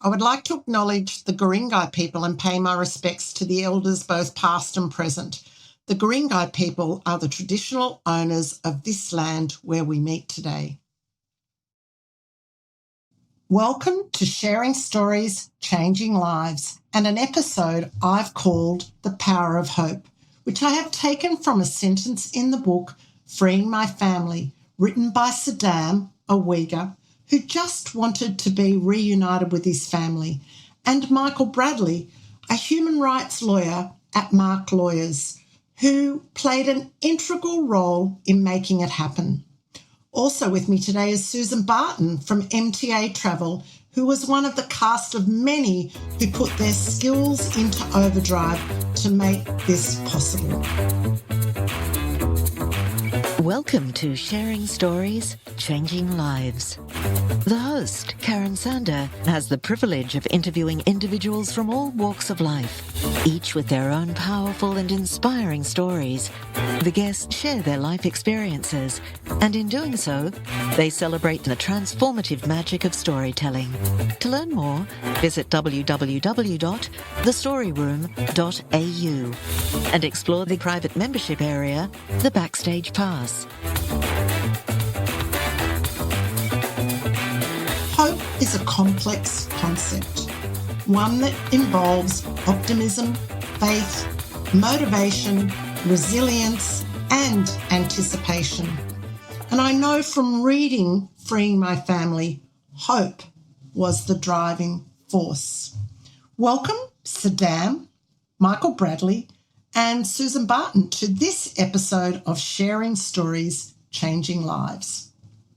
I would like to acknowledge the Guringai people and pay my respects to the elders both past and present. The Guringai people are the traditional owners of this land where we meet today. Welcome to Sharing Stories, Changing Lives, and an episode I've called The Power of Hope, which I have taken from a sentence in the book Freeing My Family, written by Sadam, a Uyghur, who just wanted to be reunited with his family, and Michael Bradley, a human rights lawyer at Marque Lawyers, who played an integral role in making it happen. Also with me today is Susan Barton from MTA Travel, who was one of the cast of many who put their skills into overdrive to make this possible. Welcome to Sharing Stories, Changing Lives. The host, Karen Sander, has the privilege of interviewing individuals from all walks of life, each with their own powerful and inspiring stories. The guests share their life experiences, and in doing so, they celebrate the transformative magic of storytelling. To learn more, visit www.thestoryroom.au and explore the private membership area, the Backstage Pass. Hope is a complex concept, one that involves optimism, faith, motivation, resilience, and anticipation. And I know from reading Freeing My Family, hope was the driving force. Welcome, Sadam, Michael Bradley, and Susan Barton to this episode of Sharing Stories, Changing Lives.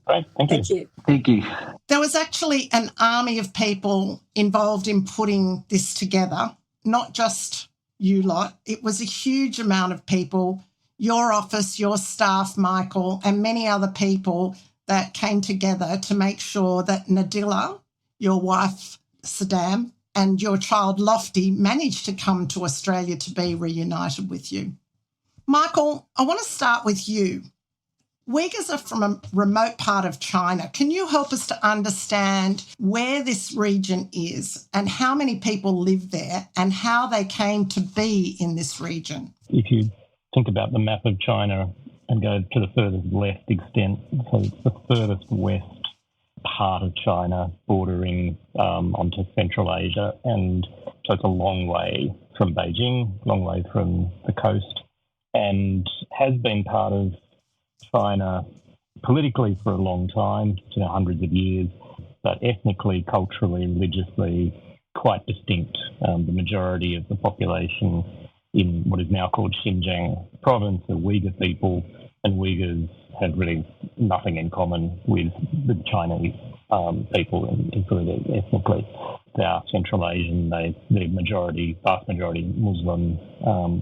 Great, thank you. Thank you. There was actually an army of people involved in putting this together, not just you lot. It was a huge amount of people, your office, your staff, Michael, and many other people that came together to make sure that Nadilla, your wife, Sadam, and your child, Lofty, managed to come to Australia to be reunited with you. Michael, I want to start with you. Uyghurs are from a remote part of China. Can you help us to understand where this region is and how many people live there and how they came to be in this region? If you think about the map of China and go to the furthest left extent, so it's the furthest west part of China bordering onto Central Asia, and so it's a long way from Beijing, long way from the coast, and has been part of China politically for a long time, hundreds of years, but ethnically, culturally, religiously quite distinct. The majority of the population in what is now called Xinjiang province are Uyghur people, and Uyghurs have really nothing in common with the Chinese people, including ethnically. They are Central Asian, they're vast majority Muslim.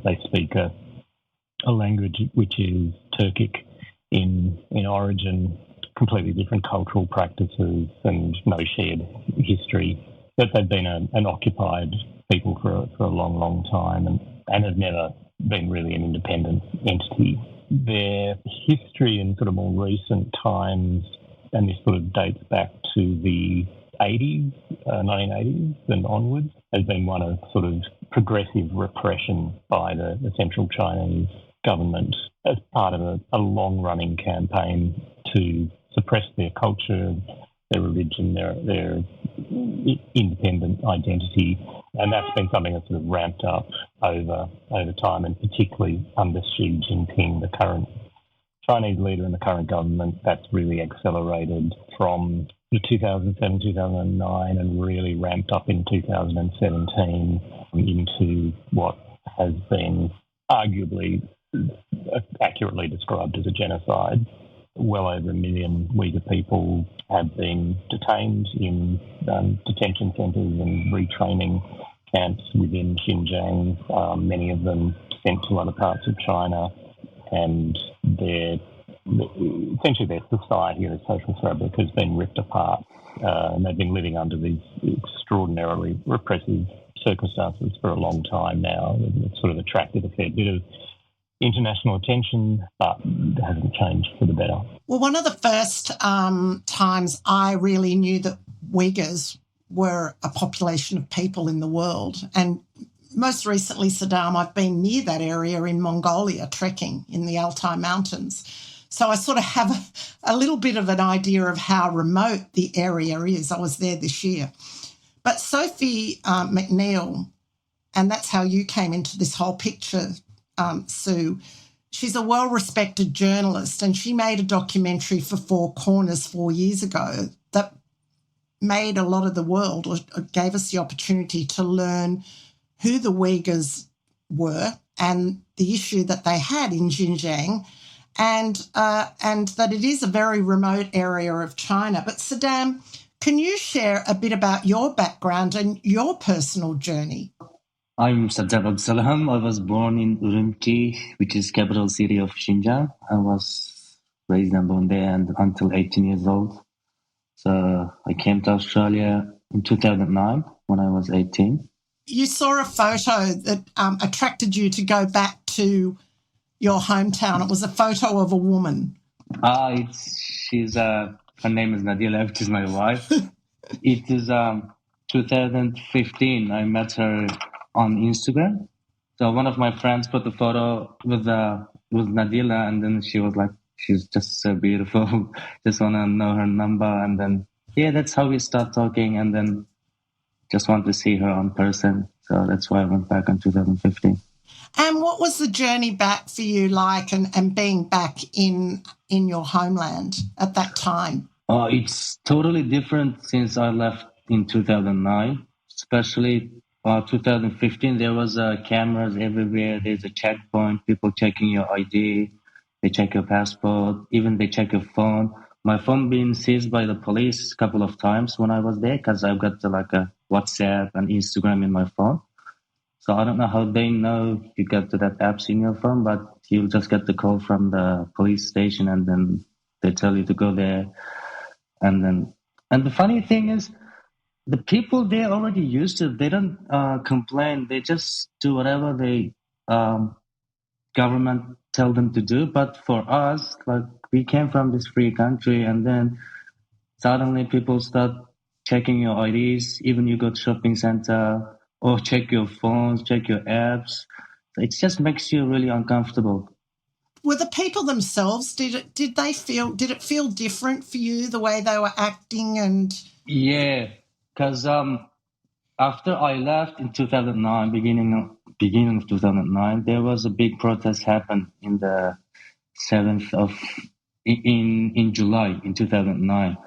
They speak a language which is Turkic in origin, completely different cultural practices and no shared history. But they've been an occupied people for a long, long time and have never been really an independent entity. Their history in sort of more recent times, and this sort of dates back to the 1980s and onwards, has been one of sort of progressive repression by the Central Chinese government as part of a long-running campaign to suppress their culture, their religion, their independent identity. And that's been something that's sort of ramped up over time, and particularly under Xi Jinping, the current Chinese leader in the current government. That's really accelerated from 2007, 2009 and really ramped up in 2017 into what has been arguably accurately described as a genocide. Well over 1 million Uyghur people have been detained in detention centres and retraining camps within Xinjiang, many of them sent to other parts of China, and essentially their society, their social fabric has been ripped apart, and they've been living under these extraordinarily repressive circumstances for a long time now. It's sort of attracted a fair bit of international attention, but it hasn't changed for the better. Well, one of the first times I really knew that Uyghurs were a population of people in the world. And most recently, Sadam, I've been near that area in Mongolia, trekking in the Altai Mountains. So I sort of have a little bit of an idea of how remote the area is. I was there this year. But Sophie McNeil, and that's how you came into this whole picture, Sue, she's a well-respected journalist, and she made a documentary for Four Corners 4 years ago that made a lot of the world, or gave us the opportunity to learn who the Uyghurs were and the issue that they had in Xinjiang, and that it is a very remote area of China. But Sadam, can you share a bit about your background and your personal journey? I'm Sadam Abdusalam. I was born in Urumqi, which is capital city of Xinjiang. I was raised and born there and until 18 years old. So I came to Australia in 2009 when I was 18. You saw a photo that attracted you to go back to your hometown. It was a photo of a woman. Her name is Nadila, which is my wife. It is 2015. I met her on Instagram. So one of my friends put the photo with Nadila, and then she was like, she's just so beautiful. Just want to know her number. And then, that's how we start talking. And then just want to see her in person. So that's why I went back in 2015. And what was the journey back for you like, and being back in your homeland at that time? It's totally different since I left in 2009, especially 2015. There was cameras everywhere. There's a checkpoint, people checking your ID, they check your passport, even they check your phone. My phone being seized by the police a couple of times when I was there because I've got a WhatsApp and Instagram in my phone. So I don't know how they know you got to that apps in your phone, but you'll just get the call from the police station and then they tell you to go there. And the funny thing is, the people there already used to, they don't complain. They just do whatever the government tell them to do. But for us, we came from this free country, and then suddenly people start checking your IDs. Even you go to shopping center or check your phones, check your apps. It just makes you really uncomfortable. Were the people themselves, did it feel different for you, the way they were acting? And yeah, because after I left in 2009, beginning of 2009, there was a big protest happened in the 7th of in July in 2009.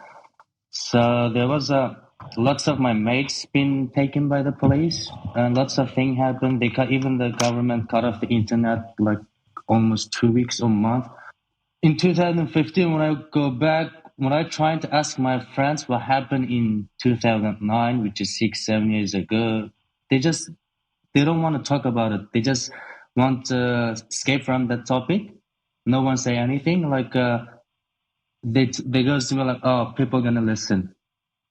So there was lots of my mates been taken by the police, and lots of things happened. Even the government cut off the internet almost 2 weeks or a month. In 2015, when I go back, when I tried to ask my friends what happened in 2009, which is 6-7 years ago, they don't want to talk about it. They just want to escape from that topic. No one say anything. They go to me oh, people are gonna listen.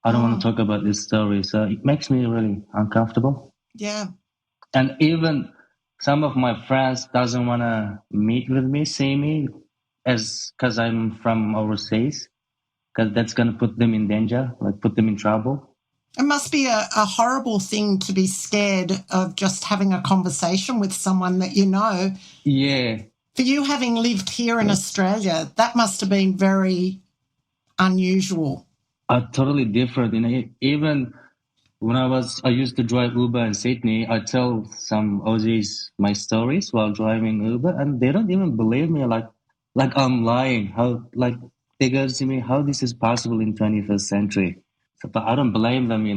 I don't want to talk about this story. So it makes me really uncomfortable. Yeah. And even some of my friends doesn't want to meet with me, see me, because I'm from overseas, because that's going to put them in danger, put them in trouble. It must be a horrible thing to be scared of just having a conversation with someone that you know. Yeah. For you, having lived here in Australia, that must have been very unusual. Totally different. Even when I used to drive Uber in Sydney, I tell some Aussies my stories while driving Uber, and they don't even believe me. Like I'm lying. They go to me, how this is possible in 21st century. So, but I don't blame them,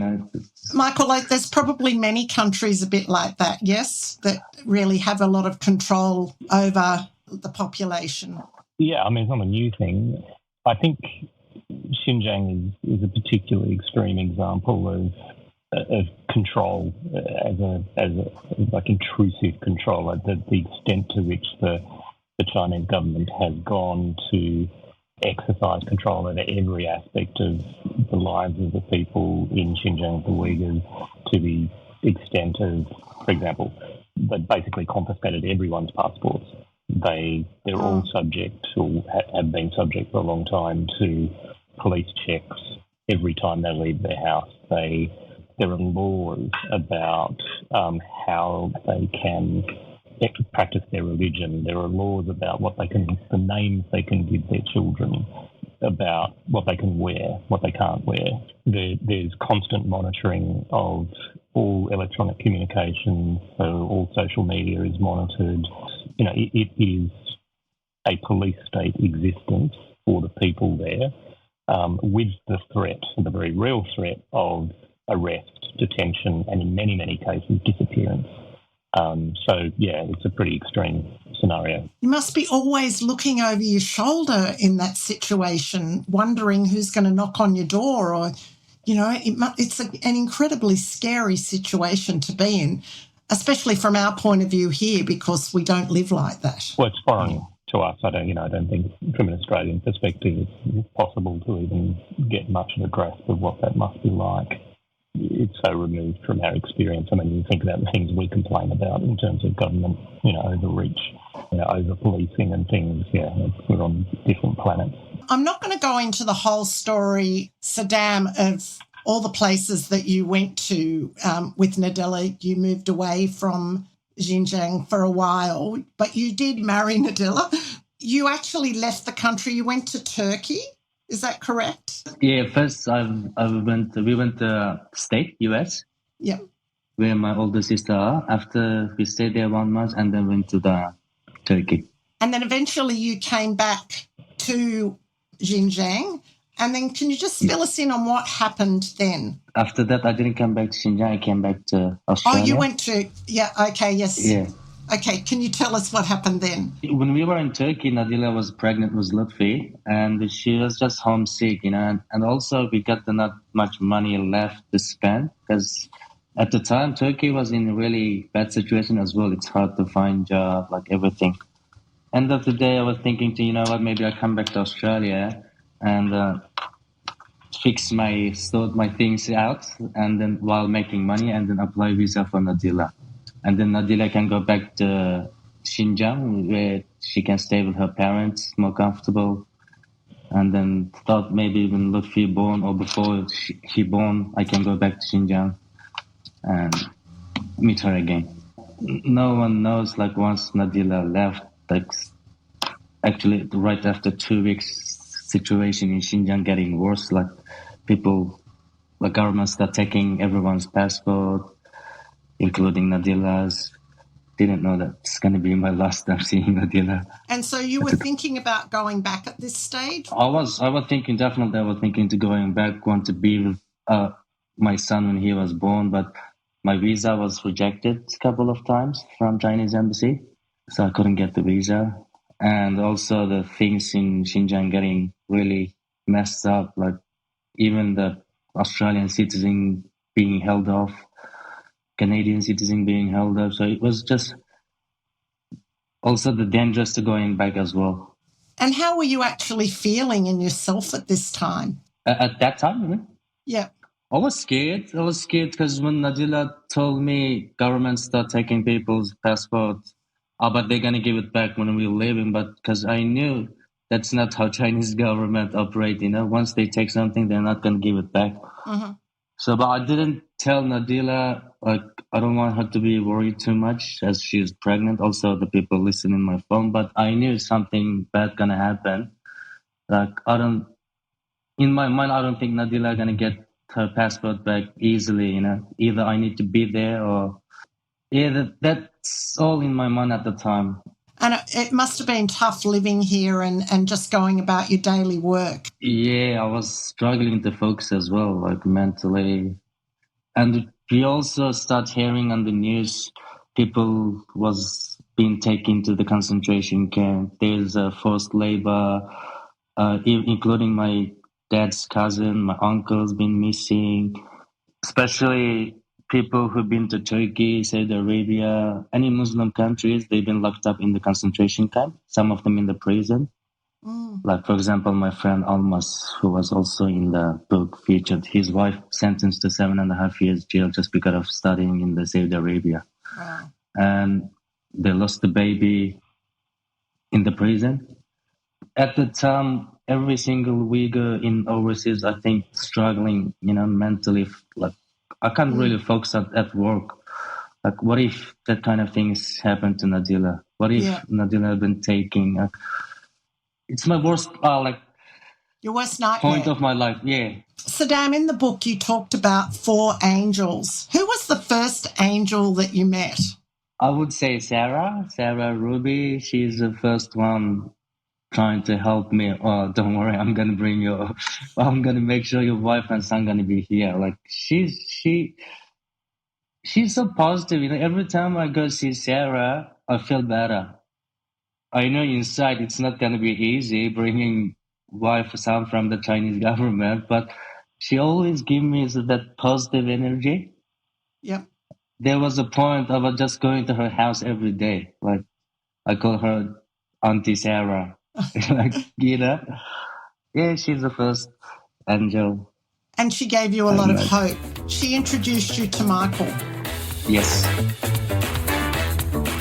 Michael, there's probably many countries a bit like that, yes, that really have a lot of control over the population. Yeah, it's not a new thing. I think Xinjiang is a particularly extreme example of control as intrusive control, the extent to which the Chinese government has gone to exercise control over every aspect of the lives of the people in Xinjiang, the Uyghurs, to the extent of, for example, they basically confiscated everyone's passports. They're all subject, or have been subject for a long time, to police checks every time they leave their house. There are laws about how they can practice their religion. There are laws about the names they can give their children, about what they can wear, what they can't wear. There's constant monitoring of all electronic communications, so all social media is monitored. It is a police state existence for the people there, with the very real threat of arrest, detention, and in many, many cases, disappearance. It's a pretty extreme scenario. You must be always looking over your shoulder in that situation, wondering who's going to knock on your door, or, it's an incredibly scary situation to be in, especially from our point of view here, because we don't live like that. Well, it's foreign to us. I don't think from an Australian perspective it's possible to even get much of a grasp of what that must be like. It's so removed from our experience. I mean, you think about the things we complain about in terms of government, overreach, over-policing and things. Yeah, we're on different planets. I'm not going to go into the whole story, Sadam, of all the places that you went to with Nadilla. You moved away from Xinjiang for a while, but you did marry Nadilla. You actually left the country. You went to Turkey. Is that correct? Yeah, first we went to state, US. Yeah. Where my older sister are. After we stayed there 1 month and then went to the Turkey. And then eventually you came back to Xinjiang. And then can you just fill us in on what happened then? After that, I didn't come back to Xinjiang. I came back to Australia. Oh, you went to, okay, yes. Yeah. Okay, can you tell us what happened then? When we were in Turkey, Nadilla was pregnant with Lutfi, and she was just homesick, and also we got not much money left to spend, because at the time, Turkey was in a really bad situation as well. It's hard to find job, like everything. End of the day, I was thinking maybe I'll come back to Australia and sort my things out, and then while making money, and then apply visa for Nadilla. And then Nadilla can go back to Xinjiang, where she can stay with her parents, more comfortable. And then thought maybe when Lutfi born or before she born, I can go back to Xinjiang and meet her again. No one knows, once Nadilla left, actually right after 2 weeks, situation in Xinjiang getting worse. Government start taking everyone's passport, including Nadilla's. Didn't know that it's going to be my last time seeing Nadilla. And so you were thinking about going back at this stage? I was thinking to going back, want to be with my son when he was born, but my visa was rejected a couple of times from Chinese embassy, so I couldn't get the visa. And also the things in Xinjiang getting really messed up, even the Australian citizen being held off, Canadian citizen being held up. So it was just also the dangerous to going back as well. And how were you actually feeling in yourself at this time? At that time, you mean? Yeah. I was scared because when Nadilla told me government start taking people's passports, but they're going to give it back when we're leaving. But because I knew that's not how Chinese government operate, once they take something, they're not going to give it back. Mm-hmm. So, but I didn't tell Nadilla, I don't want her to be worried too much as she's pregnant. Also, the people listening my phone, but I knew something bad going to happen. In my mind, I don't think Nadilla going to get her passport back easily, Either I need to be there or... Yeah, that's all in my mind at the time. And it must have been tough living here and just going about your daily work. Yeah, I was struggling to focus as well, mentally. And we also start hearing on the news people was being taken to the concentration camp. There's forced labor, including my dad's cousin, my uncle's been missing, especially people who've been to Turkey, Saudi Arabia, any Muslim countries, they've been locked up in the concentration camp, some of them in the prison. For example, my friend Almas, who was also in the book featured, his wife sentenced to 7.5 years jail just because of studying in the Saudi Arabia. Wow. And they lost the baby in the prison. At the time, every single Uyghur in overseas, I think, struggling, mentally. Like, I can't really focus at work. Like, what if that kind of things happened to Nadila? What if Nadila had been taking? It's my worst, your worst nightmare. Point of my life, yeah. Sadam, in the book you talked about 4 angels. Who was the first angel that you met? I would say Sarah Ruby. She's the first one trying to help me. Oh, don't worry, I'm gonna make sure your wife and son gonna be here. Like, she's so positive. Every time I go see Sarah, I feel better. I know inside it's not gonna be easy bringing wife son from the Chinese government, but she always gives me that positive energy. Yep. There was a point I was just going to her house every day. Like, I call her Auntie Sarah. Yeah, she's the first angel. And she gave you a lot of hope. She introduced you to Michael. Yes.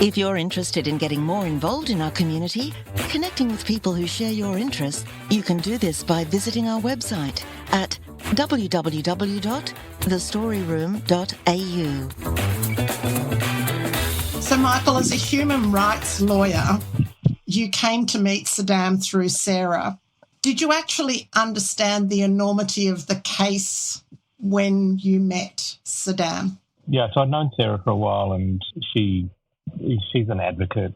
If you're interested in getting more involved in our community, connecting with people who share your interests, you can do this by visiting our website at www.thestoryroom.au. So, Michael, as a human rights lawyer, you came to meet Sadam through Sarah. Did you actually understand the enormity of the case when you met Sadam? Yeah, so I'd known Sarah for a while, and she's an advocate,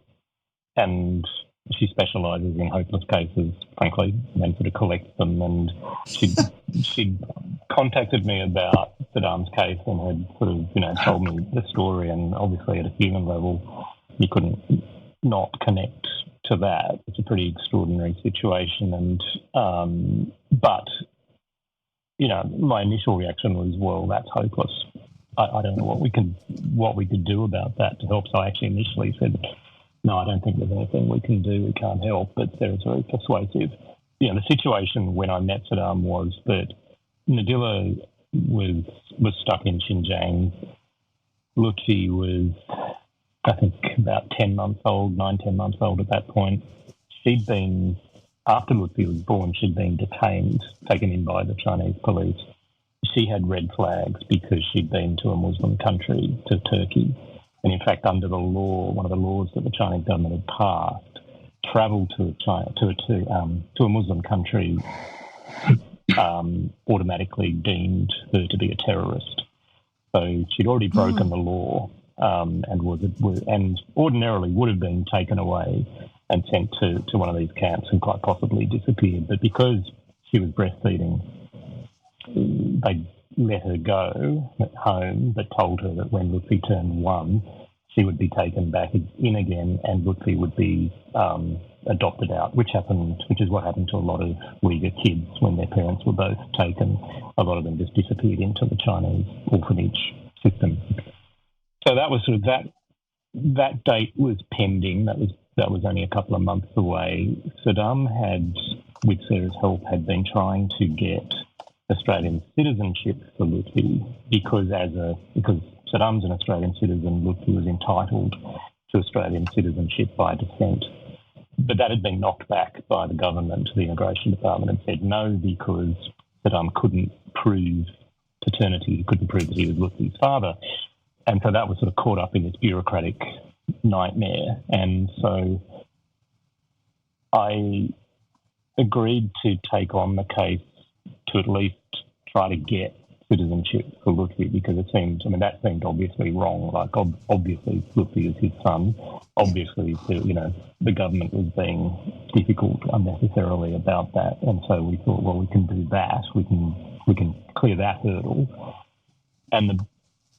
and she specialises in hopeless cases, frankly, and sort of collects them. And she'd contacted me about Saddam's case and had sort of, told me the story. And obviously, at a human level, you couldn't not connect to that. It's a pretty extraordinary situation. And but my initial reaction was, well, that's hopeless. I don't know what we could do about that to help. So I actually initially said, no, I don't think there's anything we can do. We can't help. But Sarah's very persuasive. The situation when I met Sadam was that Nadila was stuck in Xinjiang. Lutfi was, I think, about 10 months old at that point. After Lutfi was born, she'd been detained, taken in by the Chinese police. She had red flags because she'd been to a Muslim country, to Turkey. And in fact, under the law, one of the laws that the Chinese government had passed, travel to a Muslim country automatically deemed her to be a terrorist. So she'd already broken the law and ordinarily would have been taken away and sent to one of these camps and quite possibly disappeared. But because she was breastfeeding, they let her go at home, but told her that when Lutfi turned 1, she would be taken back in again, and Lutfi would be adopted out, which is what happened to a lot of Uyghur kids when their parents were both taken. A lot of them just disappeared into the Chinese orphanage system. So that was sort of that date was pending. That was only a couple of months away. Sadam had, with Sarah's help, had been trying to get Australian citizenship for Lutfi because Saddam's an Australian citizen, Lutfi was entitled to Australian citizenship by descent. But that had been knocked back by the government, the immigration department, and said no because Sadam couldn't prove paternity, he couldn't prove that he was Lutfi's father. And so that was sort of caught up in this bureaucratic nightmare. And so I agreed to take on the case to at least try to get citizenship for Lutfi because that seemed obviously wrong. Like, obviously Lutfi is his son. Obviously, the government was being difficult unnecessarily about that. And so we thought, well, we can do that. We can clear that hurdle. And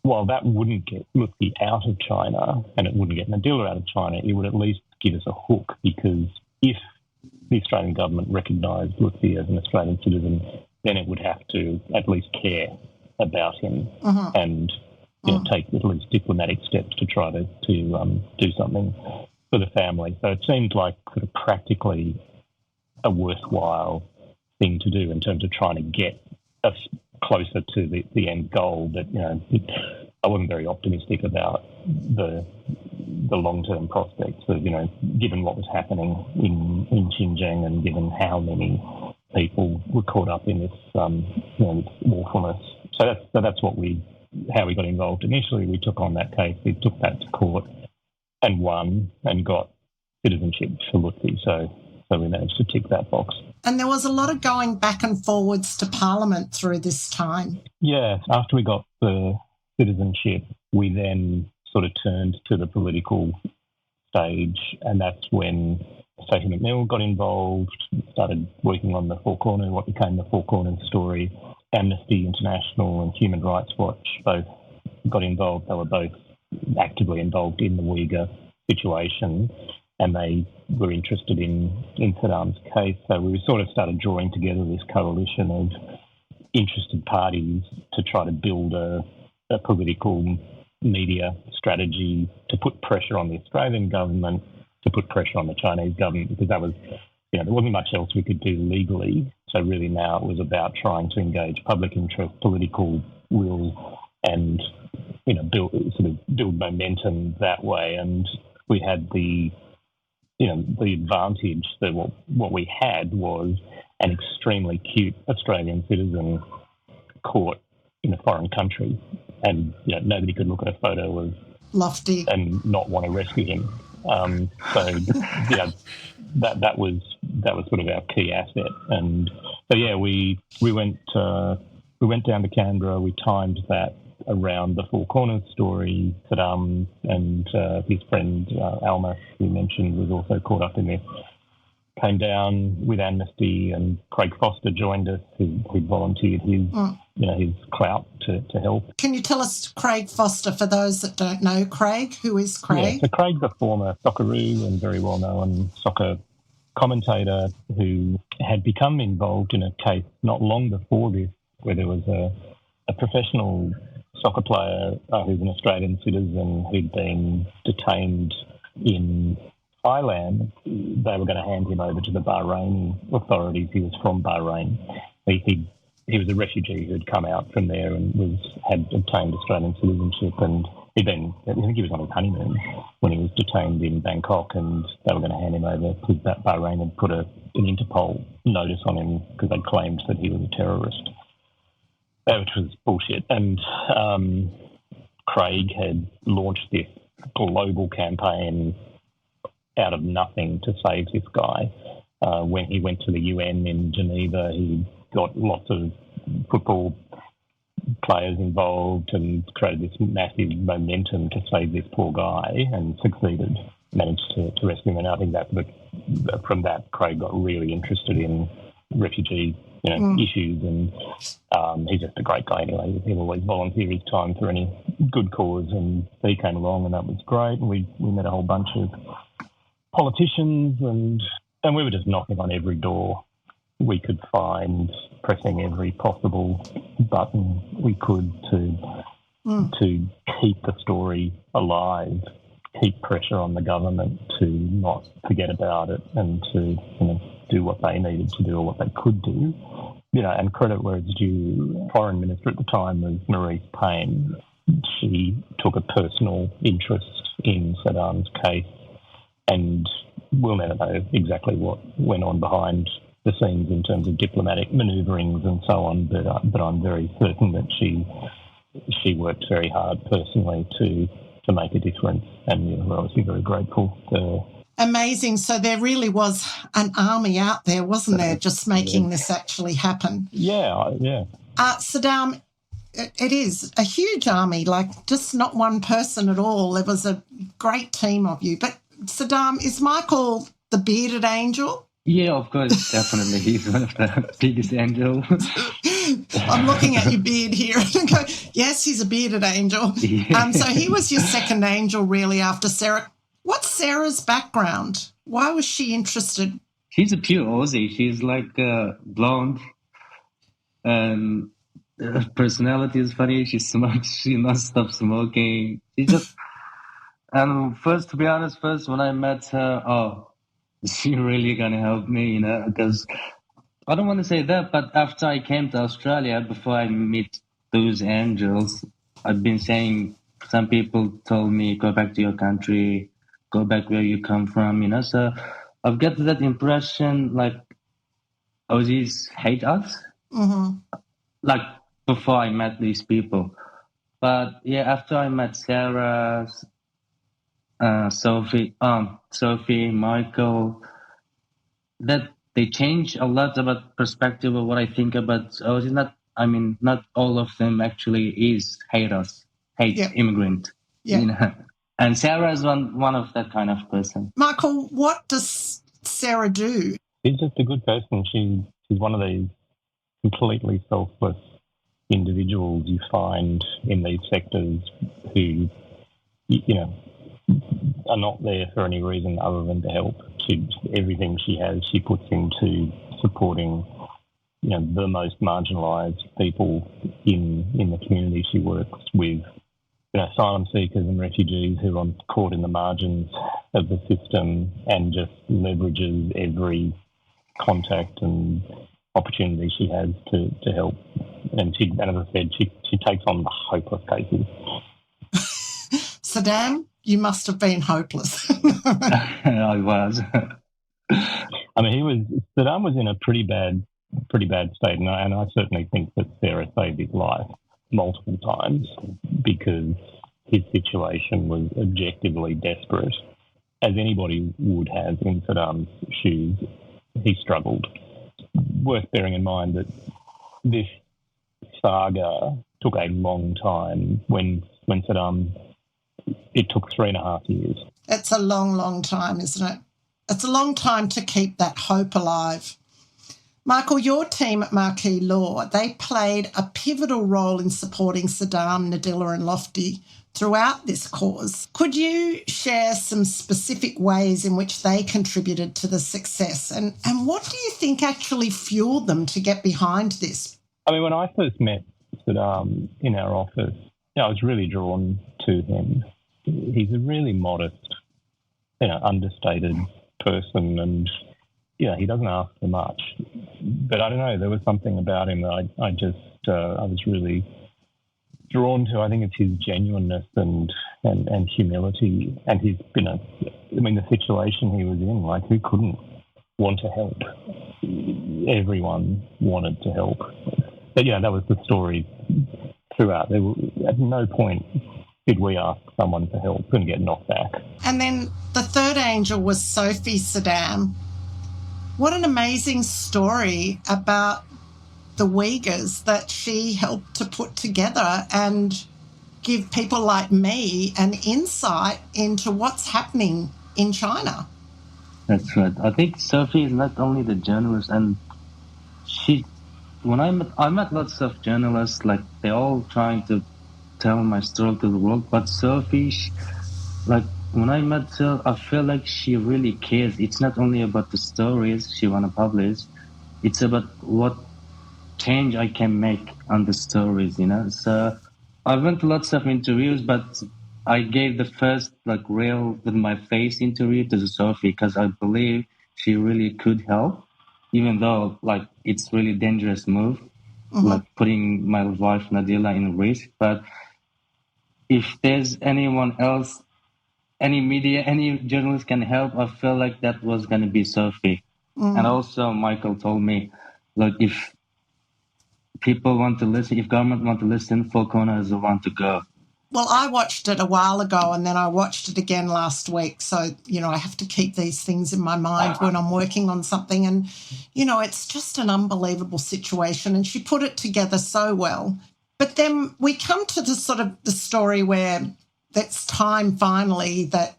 while that wouldn't get Lutfi out of China and it wouldn't get Nadila out of China, it would at least give us a hook because if the Australian government recognised Lutfi as an Australian citizen, then it would have to at least care about him and take at least diplomatic steps to try to do something for the family. So it seemed like sort of practically a worthwhile thing to do in terms of trying to get us closer to the end goal. But I wasn't very optimistic about the long-term prospects of, given what was happening in Xinjiang and given how many people were caught up in this, this awfulness. So that's how we got involved. Initially, we took on that case. We took that to court and won and got citizenship for Lutfi. So we managed to tick that box. And there was a lot of going back and forwards to Parliament through this time. Yeah, after we got the citizenship, we then sort of turned to the political stage, and that's when Sophie McNeil got involved, started working on the what became the Four Corners story. Amnesty International and Human Rights Watch both got involved. They were both actively involved in the Uyghur situation, and they were interested in Sadam's case. So we sort of started drawing together this coalition of interested parties to try to build a political media strategy to put pressure on the Australian government, to put pressure on the Chinese government, because that was, there wasn't much else we could do legally. So really now it was about trying to engage public interest, political will, and build momentum that way. And we had the advantage that what we had was an extremely cute Australian citizen caught in a foreign country, and nobody could look at a photo of Lofty and not want to rescue him. That was sort of our key asset. And so we went down to Canberra. We timed that around the Four Corners story. Sadam and his friend Alma, who you mentioned, was also caught up in this. Came down with Amnesty, and Craig Foster joined us, who volunteered his clout to help. Can you tell us Craig Foster, for those that don't know Craig? Who is Craig? Yeah, so Craig's a former Socceroo and very well-known soccer commentator who had become involved in a case not long before this, where there was a professional soccer player who's an Australian citizen who'd been detained in Thailand. They were going to hand him over to the Bahraini authorities. He was from Bahrain. He was a refugee who had come out from there and had obtained Australian citizenship, and I think he was on his honeymoon when he was detained in Bangkok, and they were going to hand him over because Bahrain had put an Interpol notice on him because they claimed that he was a terrorist, which was bullshit. And Craig had launched this global campaign out of nothing to save this guy. When he went to the UN in Geneva, he got lots of football players involved and created this massive momentum to save this poor guy, and succeeded, managed to rescue him. And I think that from that, Craig got really interested in refugee issues, and he's just a great guy anyway. He'll always volunteer his time for any good cause, and he came along, and that was great. And we met a whole bunch of politicians, and we were just knocking on every door we could find, pressing every possible button we could to keep the story alive, keep pressure on the government to not forget about it, and to do what they needed to do or what they could do. And credit where it's due, Foreign Minister at the time was Maurice Payne. She took a personal interest in Sadam's case, and we'll never know exactly what went on behind the scenes in terms of diplomatic manoeuvrings and so on, but I'm very certain that she worked very hard personally to make a difference, and we're obviously very grateful to her. Amazing. So there really was an army out there, wasn't there, just making this actually happen? Yeah. Sadam, it is a huge army, like just not one person at all. There was a great team of you. But Sadam, is Michael the bearded angel? Yeah, of course, definitely. He's one of the biggest angels. I'm looking at your beard here and go, yes, he's a bearded angel. Yeah. So he was your second angel, really, after Sarah. What's Sarah's background? Why was she interested? She's a pure Aussie. She's like blonde, and personality is funny. She smokes. She must stop smoking. She just. And to be honest, when I met her, is she really gonna help me? Because I don't want to say that, but after I came to Australia, before I meet those angels, I've been saying, some people told me, go back to your country, go back where you come from, So I've got that impression, like Aussies hate us. Mm-hmm. Like before I met these people. But yeah, after I met Sarah, Sophie, Michael, that they change a lot about perspective of what I think about Aussies. Not all of them actually hate us, hate Yeah. immigrant, Yeah. And Sarah is one of that kind of person. Michael, what does Sarah do? She's just a good person. She's one of these completely selfless individuals you find in these sectors who, are not there for any reason other than to help. Everything she has, she puts into supporting, the most marginalised people in the community she works with. Asylum seekers and refugees who are caught in the margins of the system, and just leverages every contact and opportunity she has to help. And as I said, she takes on the hopeless cases. Sadam, you must have been hopeless. I was. Sadam was in a pretty bad state, and I certainly think that Sarah saved his life multiple times because his situation was objectively desperate, as anybody would have in Saddam's shoes. He struggled. Worth bearing in mind that this saga took a long time. When Saddam, it took 3.5 years. It's a long, long time, isn't it? It's a long time to keep that hope alive. Michael, your team at Marque Law, they played a pivotal role in supporting Sadam, Nadilla and Lofty throughout this cause. Could you share some specific ways in which they contributed to the success? And what do you think actually fueled them to get behind this? When I first met Sadam in our office, I was really drawn to him. He's a really modest, understated person, and he doesn't ask for much. But I don't know, there was something about him that I was really drawn to. I think it's his genuineness and humility, and he's been the situation he was in, like, who couldn't want to help? Everyone wanted to help. But that was the story throughout. At no point did we ask someone for help and get knocked back. And then the third angel was Sophie Sadam. What an amazing story about the Uyghurs that she helped to put together and give people like me an insight into what's happening in China. That's right. I think Sophie is not only the journalist, and I met lots of journalists, like they're all trying to tell my story to the world, but Sophie, when I met her, I feel like she really cares. It's not only about the stories she want to publish, it's about what change I can make on the stories, So I went to lots of interviews, but I gave the first real with my face interview to Sophie because I believe she really could help, even though it's really dangerous move, putting my wife Nadilla in risk. But if there's anyone else, any media, any journalist can help, I feel like that was going to be Sophie. And also Michael told me, if people want to listen, if government want to listen, Four Corners is the one to go. Well, I watched it a while ago and then I watched it again last week. So, I have to keep these things in my mind when I'm working on something. And, it's just an unbelievable situation. And she put it together so well. But then we come to the story where it's time finally that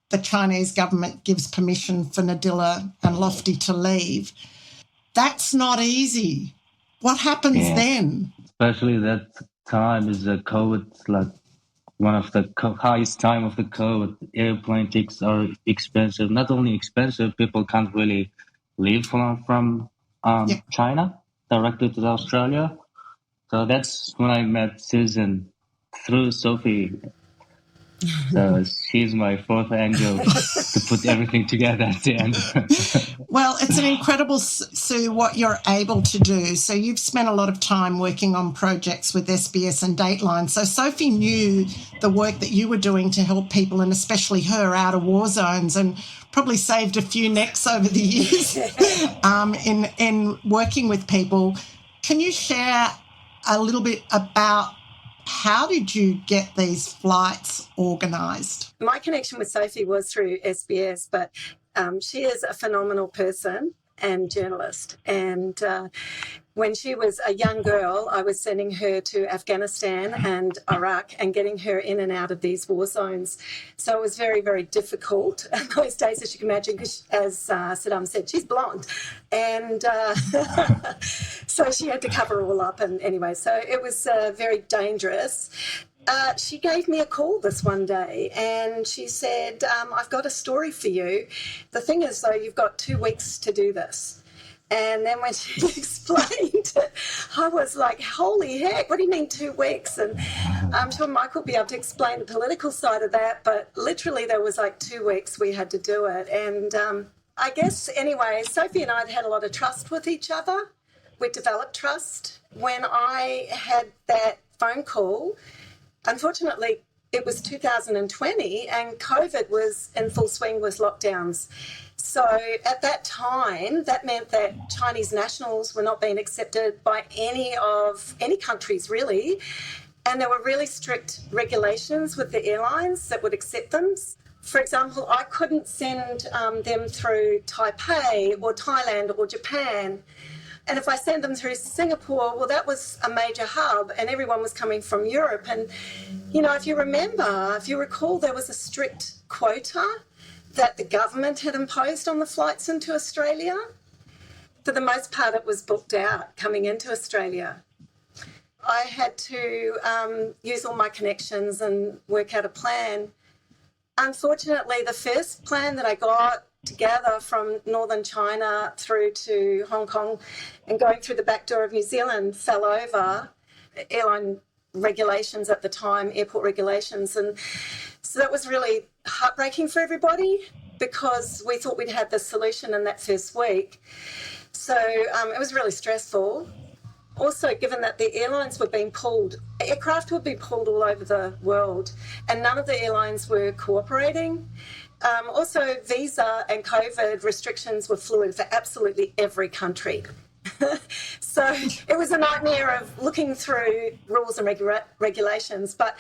the Chinese government gives permission for Nadilla and Lofty to leave. That's not easy. What happens then? Especially that time is the COVID, one of the highest time of the COVID. Airplane tickets are expensive. Not only expensive, people can't really leave from China directly to Australia. So that's when I met Susan through Sophie. So she's my fourth angel to put everything together at the end. Well, it's an incredible, Sue, what you're able to do. So you've spent a lot of time working on projects with SBS and Dateline. So Sophie knew the work that you were doing to help people, and especially her, out of war zones, and probably saved a few necks over the years in working with people. Can you share a little bit about how did you get these flights organised? My connection with Sophie was through SBS, but she is a phenomenal person and journalist. And when she was a young girl, I was sending her to Afghanistan and Iraq and getting her in and out of these war zones. So it was very, very difficult in those days, as you can imagine, because as Sadam said, she's blonde. And so she had to cover all up. And anyway, so it was very dangerous. She gave me a call this one day and she said, I've got a story for you. The thing is, though, you've got 2 weeks to do this. And then when she explained it, I was like, holy heck, what do you mean 2 weeks? And I'm sure Mike will be able to explain the political side of that, but literally there was like 2 weeks we had to do it. And I guess, anyway, Sophie and I had a lot of trust with each other. We developed trust. When I had that phone call, unfortunately, it was 2020 and COVID was in full swing with lockdowns. So at that time, that meant that Chinese nationals were not being accepted by any countries, really. And there were really strict regulations with the airlines that would accept them. For example, I couldn't send them through Taipei or Thailand or Japan. And if I sent them through Singapore, well, that was a major hub and everyone was coming from Europe. And, you know, if you recall, there was a strict quota that the government had imposed on the flights into Australia. For the most part, it was booked out coming into Australia. I had to use all my connections and work out a plan. Unfortunately, the first plan that I got together from northern China through to Hong Kong and going through the back door of New Zealand fell over. Airline regulations at the time, airport regulations. And so that was really heartbreaking for everybody because we thought we'd had the solution in that first week. So it was really stressful. Also, given that the airlines were being pulled, aircraft would be pulled all over the world and none of the airlines were cooperating. Also, visa and COVID restrictions were fluid for absolutely every country. So it was a nightmare of looking through rules and regulations. But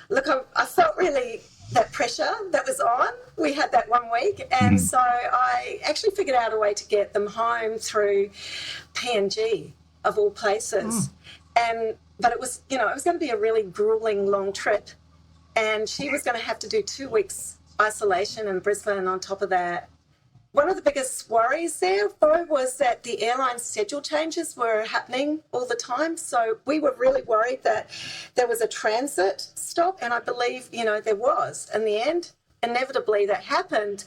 look, I felt really that pressure that was on. We had that 1 week. And so I actually figured out a way to get them home through PNG, of all places. But it was, it was going to be a really grueling, long trip. And she was going to have to do 2 weeks isolation in Brisbane on top of that. One of the biggest worries there, though, was that the airline schedule changes were happening all the time. So we were really worried that there was a transit stop, and I believe, there was. In the end, inevitably that happened.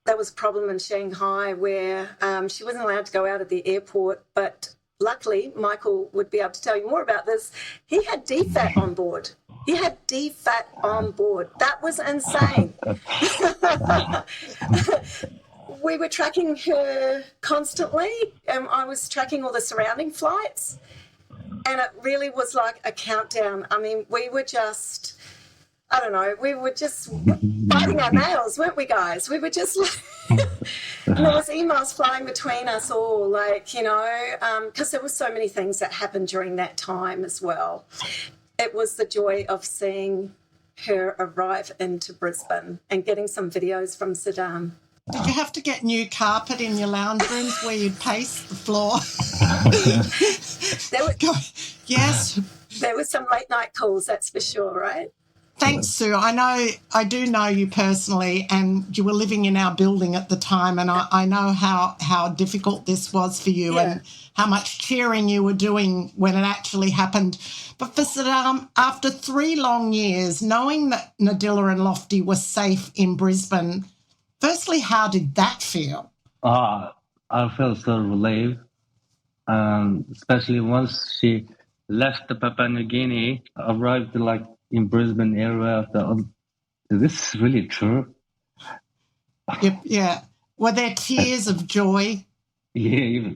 There was a problem in Shanghai where she wasn't allowed to go out of the airport, but luckily, Michael would be able to tell you more about this, he had DFAT on board. He had DFAT on board. That was insane. We were tracking her constantly, and I was tracking all the surrounding flights, and it really was like a countdown. I mean, we were just, we were just biting our nails, weren't we, guys? We were just like, there was emails flying between us all, because there were so many things that happened during that time as well. It was the joy of seeing her arrive into Brisbane and getting some videos from Sadam. Did you have to get new carpet in your lounge rooms where you pace the floor? Yes. There were some late night calls, that's for sure, right? Thanks, Sue. I do know you personally, and you were living in our building at the time, and I know how difficult this was for you and how much cheering you were doing when it actually happened. But for Sadam, after 3 long years, knowing that Nadilla and Lofty were safe in Brisbane, firstly, how did that feel? I felt so relieved, especially once she left the Papua New Guinea, arrived in Brisbane area after is this really true? Yep, yeah. Were there tears of joy? Yeah,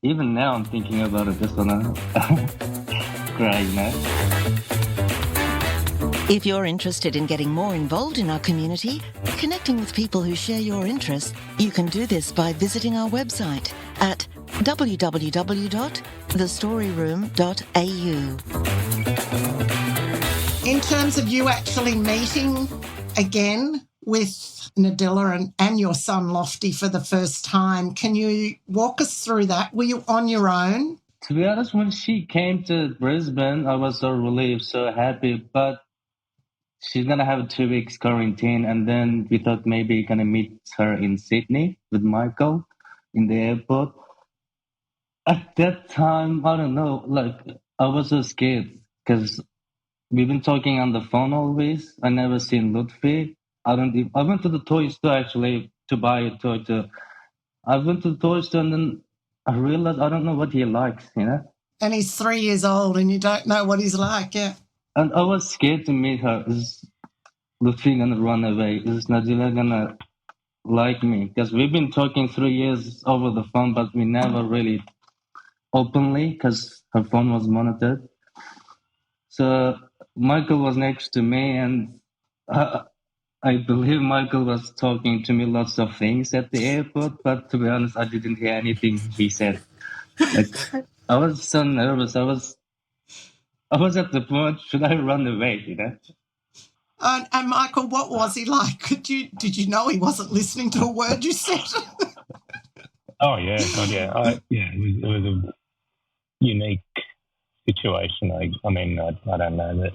even now I'm thinking about it, just wanna cry, you know? If you're interested in getting more involved in our community, connecting with people who share your interests, you can do this by visiting our website at www.thestoryroom.au. In terms of you actually meeting again with Nadilla and your son Lofty for the first time, can you walk us through that? Were you on your own? To be honest, when she came to Brisbane, I was so relieved, so happy, but she's gonna have a 2 weeks quarantine, and then we thought maybe gonna meet her in Sydney with Michael in the airport. At that time, I don't know, like I was so scared because we've been talking on the phone always. I never seen Lutfi. I went to the toy store actually to buy a toy. I went to the toy store and then I realized I don't know what he likes, you know. And he's 3 years old and you don't know what he's like, yeah. And I was scared to meet her. Is Lutfi gonna run away? Is Nadila gonna like me? Because we've been talking 3 years over the phone, but we never really openly because her phone was monitored. So Michael was next to me, and I believe Michael was talking to me lots of things at the airport, but to be honest, I didn't hear anything he said. Like, I was so nervous. I was at the point, should I run away, you know? And Michael, what was he like? Did you know he wasn't listening to a word you said? Oh, yeah. God, yeah. It was a unique situation. I mean, I don't know that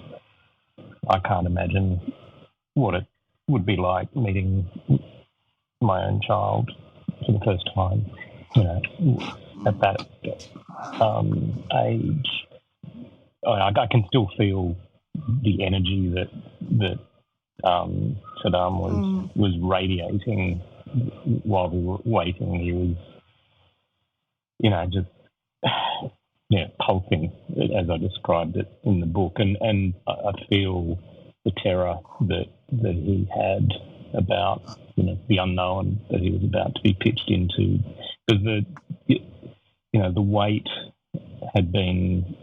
I can't imagine what it would be like meeting my own child for the first time, you know, at that age. I can still feel the energy that Sadam was radiating while we were waiting. He was, you know, just pulsing, as I described it in the book, and I feel the terror that he had about, you know, the unknown that he was about to be pitched into, because the wait had been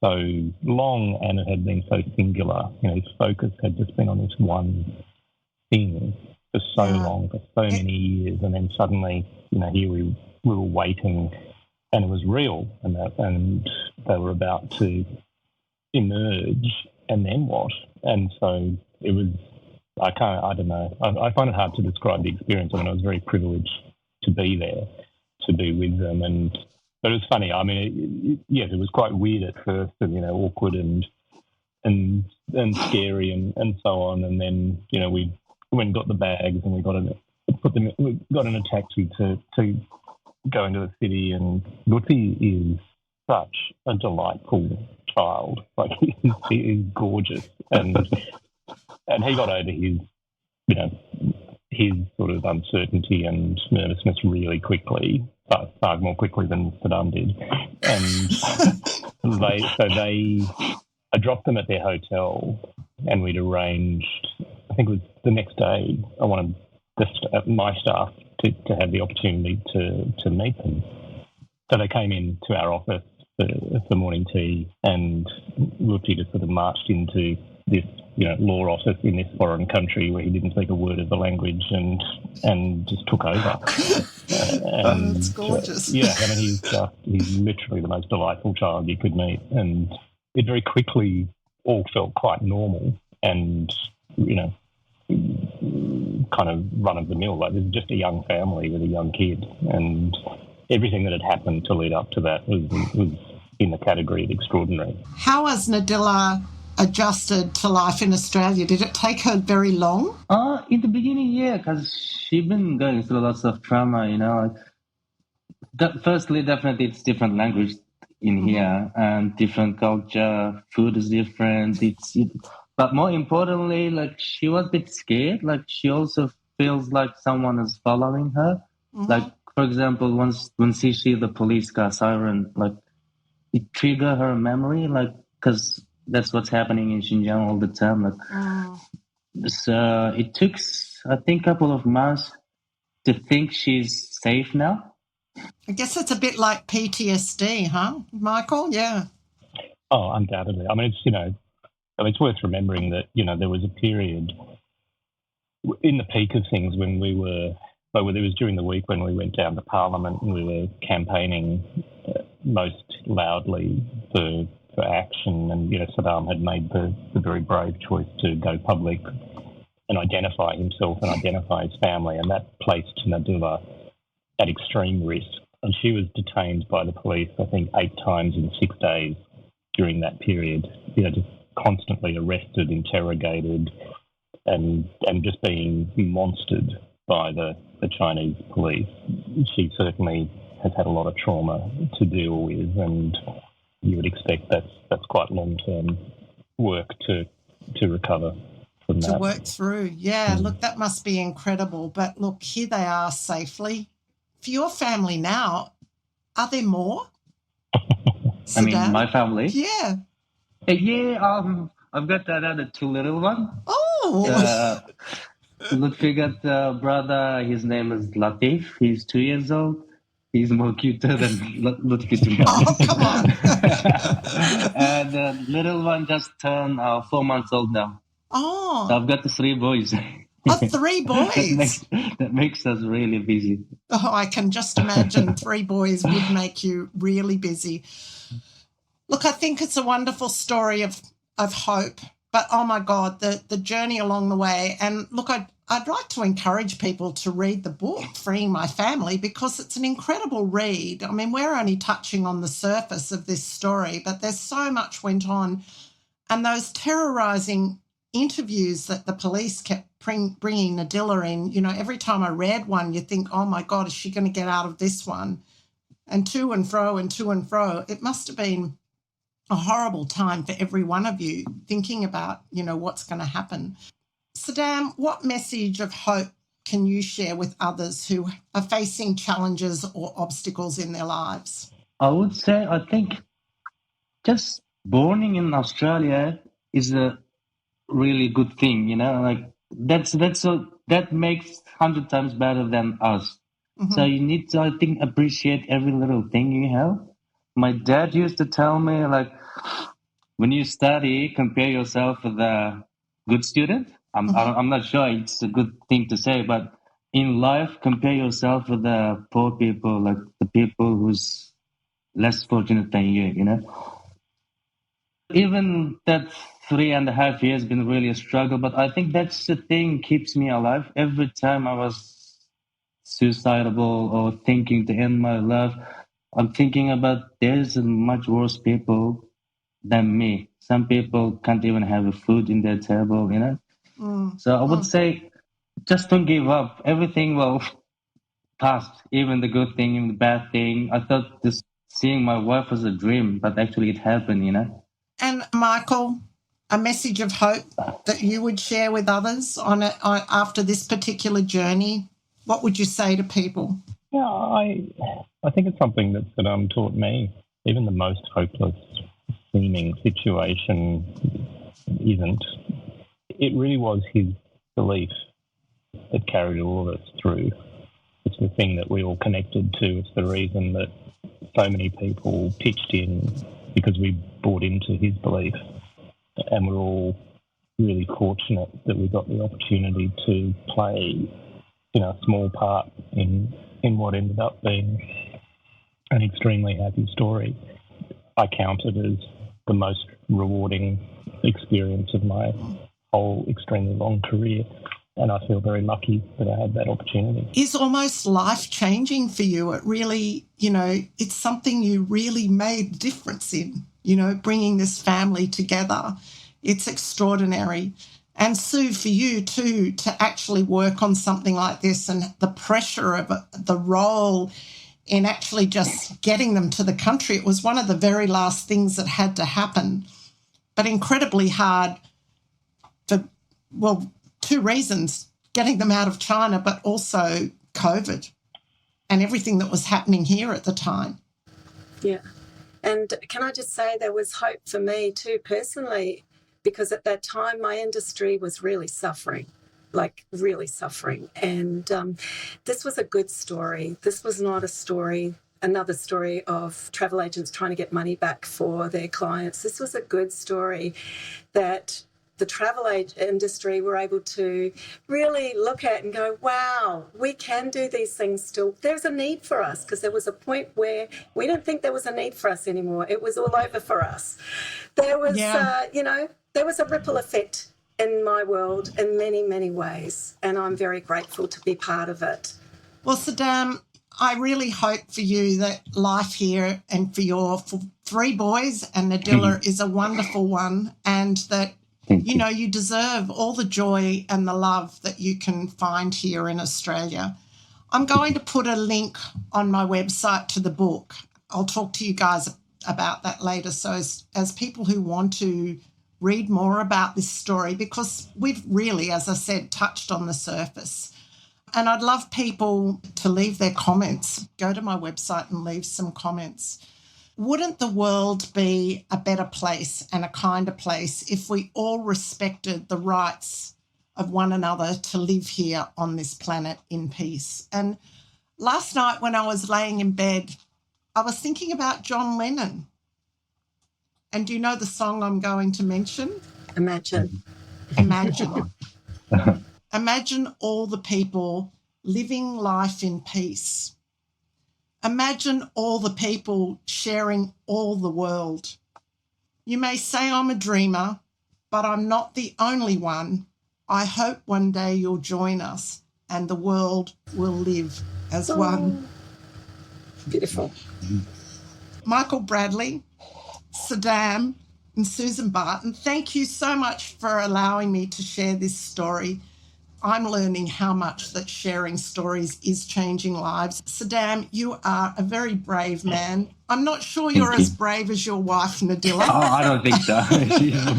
so long and it had been so singular. You know, his focus had just been on this one thing for so long, for so many years, and then suddenly, you know, here we were waiting, and it was real, and they were about to emerge, and then what? And so it was. I don't know. I find it hard to describe the experience. I mean, I was very privileged to be there, to be with them, but it was funny. I mean, yes, it was quite weird at first, and, you know, awkward and scary and so on. And then, you know, we went and got the bags and we got in a taxi to go into the city. And Lutfi is such a delightful child. Like, he is gorgeous, and he got over his, you know, his sort of uncertainty and nervousness really quickly, far more quickly than Sadam did. And I dropped them at their hotel, and we'd arranged, I think it was the next day, I wanted my staff to have the opportunity to meet them. So they came into our office for morning tea, and Lutfi just sort of marched into this, you know, law office in this foreign country where he didn't speak a word of the language, and just took over. That's gorgeous. I mean, he's literally the most delightful child you could meet, and it very quickly all felt quite normal and, you know, kind of run of the mill. Like, this is just a young family with a young kid, and everything that had happened to lead up to that was in the category of extraordinary. How has Nadilla adjusted to life in Australia? Did it take her very long? In the beginning, yeah, because she'd been going through lots of trauma, you know. Firstly, definitely it's different language in here and different culture. Food is different. But more importantly, like, she was a bit scared. Like, she also feels like someone is following her. Like, for example, when she sees the police car siren, like, it trigger her memory, like, because that's what's happening in Xinjiang all the time. Like, So it took, I think, a couple of months to think she's safe now. I guess it's a bit like PTSD, huh, Michael? Yeah. Oh, undoubtedly. I mean, it's worth remembering that, there was a period in the peak of things when it was during the week when we went down to Parliament and we were campaigning most loudly for action. And, Sadam had made the very brave choice to go public and identify himself and identify his family. And that placed Nadula at extreme risk. And she was detained by the police, I think, 8 times in 6 days during that period, just constantly arrested, interrogated, and just being monstered by the Chinese police. She certainly has had a lot of trauma to deal with, and you would expect that's quite long-term work to recover from that. To work through. Yeah, look, that must be incredible. But look, here they are safely. For your family now, are there more? I mean, my family? Yeah. Yeah, I've got another 2 little ones. Oh! Lutfi got a brother, his name is Latif. He's 2 years old. He's more cuter than Lutfi, to be honest. Oh, come on. And the little one just turned 4 months old now. Oh. So I've got the 3 boys. Oh, 3 boys. that makes us really busy. Oh, I can just imagine 3 boys would make you really busy. Look, I think it's a wonderful story of hope, but oh my God, the journey along the way. And look, I'd like to encourage people to read the book, Freeing My Family, because it's an incredible read. I mean, we're only touching on the surface of this story, but there's so much went on. And those terrorising interviews that the police kept bringing Nadilla in, every time I read one, you think, oh my God, is she going to get out of this one? And to and fro and to and fro. It must have been a horrible time for every one of you thinking about, what's going to happen. Sadam, what message of hope can you share with others who are facing challenges or obstacles in their lives? I would say, I think just born in Australia is a really good thing, like that makes 100 times better than us. Mm-hmm. So you need to, I think, appreciate every little thing you have. My dad used to tell me, like, when you study, compare yourself with a good student. I'm not sure it's a good thing to say, but in life, compare yourself with the poor people, like the people who's less fortunate than you, Even that 3.5 years been really a struggle, but I think that's the thing keeps me alive. Every time I was suicidal or thinking to end my life, I'm thinking about there's much worse people than me. Some people can't even have a food in their table, So I would say, just don't give up. Everything will pass, even the good thing, even the bad thing. I thought just seeing my wife was a dream, but actually it happened, And Michael, a message of hope that you would share with others after this particular journey, what would you say to people? Yeah, I think it's something that Sadam taught me. Even the most hopeless seeming situation isn't. It really was his belief that carried all of us through. It's the thing that we all connected to. It's the reason that so many people pitched in, because we bought into his belief. And we're all really fortunate that we got the opportunity to play, a small part in what ended up being an extremely happy story. I count it as the most rewarding experience of my whole extremely long career. And I feel very lucky that I had that opportunity. It's almost life-changing for you. It really, it's something you really made a difference in, bringing this family together. It's extraordinary. And Sue, for you too, to actually work on something like this and the pressure of the role in actually just getting them to the country. It was one of the very last things that had to happen, but incredibly hard for, 2 reasons, getting them out of China, but also COVID and everything that was happening here at the time. Yeah. And can I just say there was hope for me too personally. because at that time my industry was really suffering. Like really suffering. And this was a good story. This was not another story of travel agents trying to get money back for their clients. This was a good story that the travel industry were able to really look at and go, wow, we can do these things still. There's a need for us, because there was a point where we didn't think there was a need for us anymore. It was all over for us. There was, there was a ripple effect in my world in many, many ways, and I'm very grateful to be part of it. Well, Sadam, I really hope for you that life here and for your 3 boys and Nadilla is a wonderful one, and that, you deserve all the joy and the love that you can find here in Australia. I'm going to put a link on my website to the book. I'll talk to you guys about that later. So as people who want to read more about this story, because we've really, as I said, touched on the surface. And I'd love people to leave their comments. Go to my website and leave some comments. Wouldn't the world be a better place and a kinder place if we all respected the rights of one another to live here on this planet in peace? And last night when I was laying in bed, I was thinking about John Lennon. And do you know the song I'm going to mention? Imagine. Imagine all the people living life in peace. Imagine all the people sharing all the world. You may say I'm a dreamer, but I'm not the only one. I hope one day you'll join us and the world will live as one. Beautiful. Michael Bradley, Sadam and Susan Barton, thank you so much for allowing me to share this story. I'm learning how much that sharing stories is changing lives. Sadam, you are a very brave man. I'm not sure you're as brave as your wife, Nadilla. Oh, I don't think so.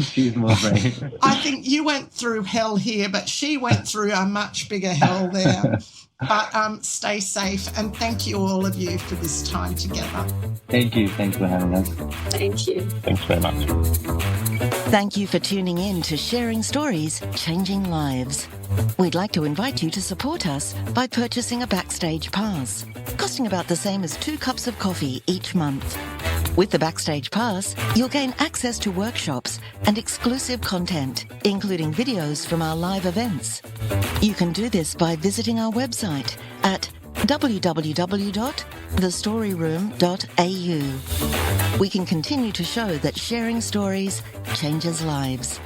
She's more brave. I think you went through hell here, but she went through a much bigger hell there. But stay safe, and thank you all of you for this time together. Thank you. Thanks for having us. Thank you. Thanks very much. Thank you for tuning in to Sharing Stories, Changing Lives. We'd like to invite you to support us by purchasing a Backstage Pass, costing about the same as 2 cups of coffee each month. With the Backstage Pass, you'll gain access to workshops and exclusive content, including videos from our live events. You can do this by visiting our website at www.thestoryroom.au. We can continue to show that sharing stories changes lives.